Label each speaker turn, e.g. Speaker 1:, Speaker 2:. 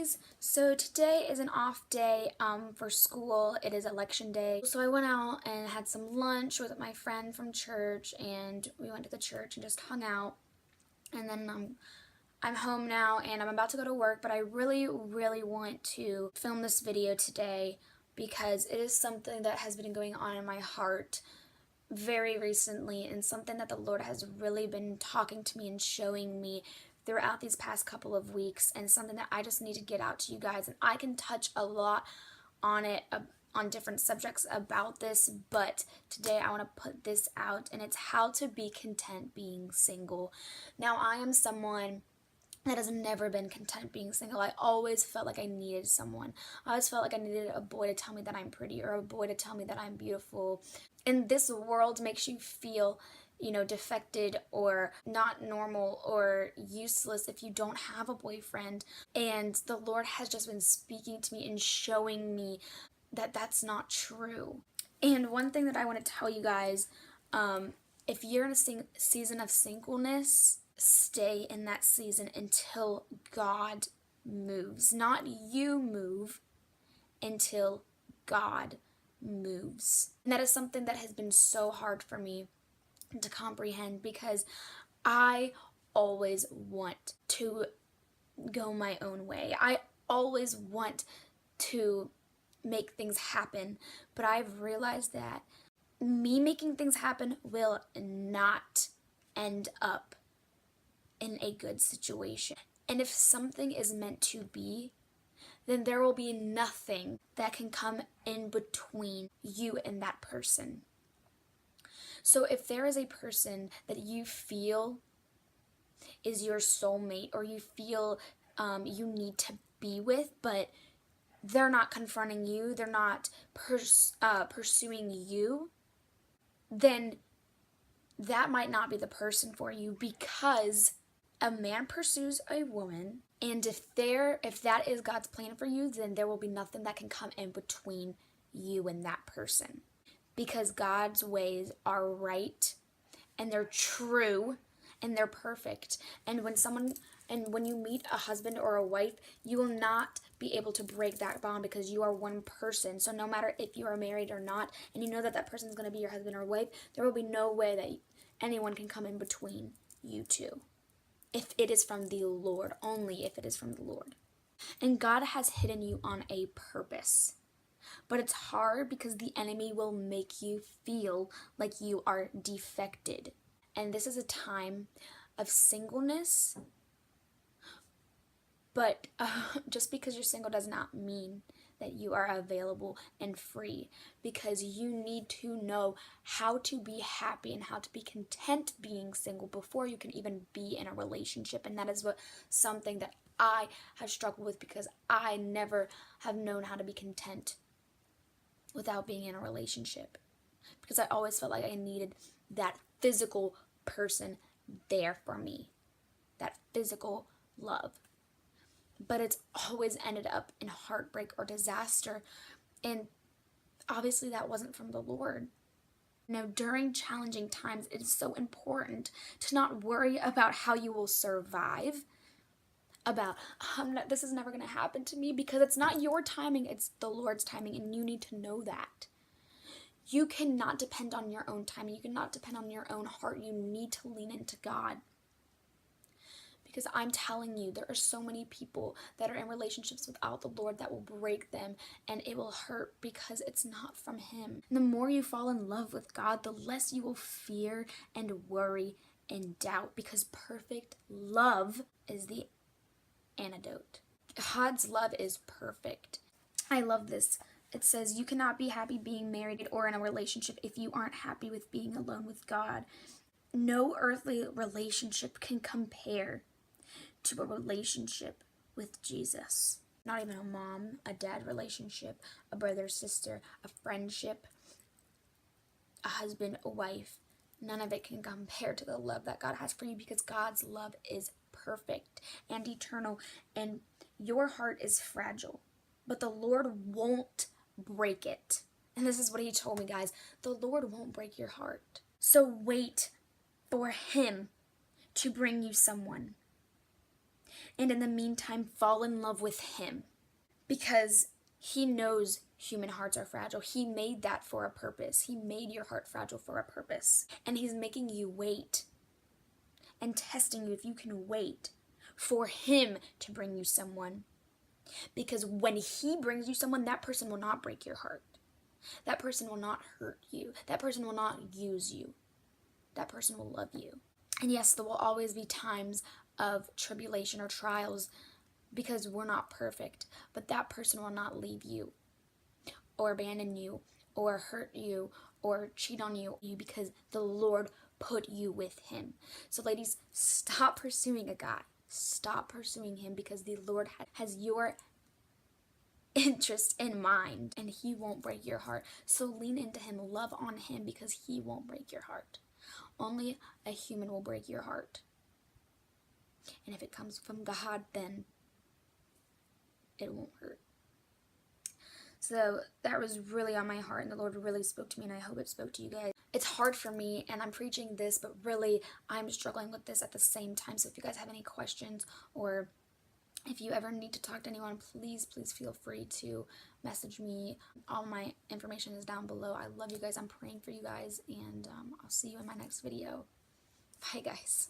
Speaker 1: guys, so today is an off day for school. It is election day, so I went out and had some lunch with my friend from church, and we went to the church and just hung out. And then I'm home now and I'm about to go to work, but I really want to film this video today because it is something that has been going on in my heart very recently, and something that the Lord has really been talking to me and showing me throughout these past couple of weeks, and something that I just need to get out to you guys. And I can touch a lot on it, on different subjects about this, but today I want to put this out, and it's how to be content being single. Now, I am someone that has never been content being single. I always felt like I needed someone. I always felt like I needed a boy to tell me that I'm pretty, or a boy to tell me that I'm beautiful. And this world makes you feel, defected or not normal or useless if you don't have a boyfriend. And the Lord has just been speaking to me and showing me that that's not true. And one thing that I want to tell you guys, if you're in a season of singleness, stay in that season until God moves. Not you move, until God moves. And that is something that has been so hard for me to comprehend, because I always want to go my own way. I always want to make things happen, but I've realized that me making things happen will not end up in a good situation. And if something is meant to be, then there will be nothing that can come in between you and that person. So if there is a person that you feel is your soulmate, or you feel you need to be with, but they're not confronting you, they're not pursuing you, then that might not be the person for you, because a man pursues a woman, and if that is God's plan for you, then there will be nothing that can come in between you and that person. Because God's ways are right, and they're true, and they're perfect. And when you meet a husband or a wife, you will not be able to break that bond, because you are one person. So no matter if you are married or not, and you know that that person is going to be your husband or wife, there will be no way that anyone can come in between you two. If it is from the Lord, only if it is from the Lord. And God has hidden you on a purpose. But it's hard because the enemy will make you feel like you are defected. And this is a time of singleness. But just because you're single does not mean that you are available and free, because you need to know how to be happy and how to be content being single before you can even be in a relationship. And that is something that I have struggled with, because I never have known how to be content without being in a relationship, because I always felt like I needed that physical person there for me, that physical love. But it's always ended up in heartbreak or disaster, and obviously that wasn't from the Lord. Now, during challenging times, it is so important to not worry about how you will survive, about this is never going to happen to me, because it's not your timing, it's the Lord's timing, and you need to know that. You cannot depend on your own timing. You cannot depend on your own heart. You need to lean into God. Because I'm telling you, there are so many people that are in relationships without the Lord that will break them, and it will hurt because it's not from Him. And the more you fall in love with God, the less you will fear and worry and doubt, because perfect love is the antidote. God's love is perfect. I love this. It says, you cannot be happy being married or in a relationship if you aren't happy with being alone with God. No earthly relationship can compare to a relationship with Jesus. Not even a mom, a dad relationship, a brother, sister, a friendship, a husband, a wife. None of it can compare to the love that God has for you, because God's love is perfect and eternal, and your heart is fragile, but the Lord won't break it. And this is what He told me, guys. The Lord won't break your heart. So wait for Him to bring you someone. And in the meantime, fall in love with him, because he knows human hearts are fragile. He made that for a purpose. He made your heart fragile for a purpose. And he's making you wait and testing you if you can wait for him to bring you someone. Because when he brings you someone, that person will not break your heart. That person will not hurt you. That person will not use you. That person will love you. And yes, there will always be times of tribulation or trials because we're not perfect. But that person will not leave you or abandon you or hurt you or cheat on you because the Lord put you with him. So ladies, stop pursuing a guy. Stop pursuing him because the Lord has your interest in mind and he won't break your heart. So lean into him, love on him because he won't break your heart. Only a human will break your heart. And if it comes from God, then it won't hurt. So that was really on my heart and the Lord really spoke to me, and I hope it spoke to you guys. It's hard for me and I'm preaching this, but really I'm struggling with this at the same time. So if you guys have any questions or if you ever need to talk to anyone, please feel free to message me. All my information is down below. I love you guys. I'm praying for you guys, and I'll see you in my next video. Bye, guys.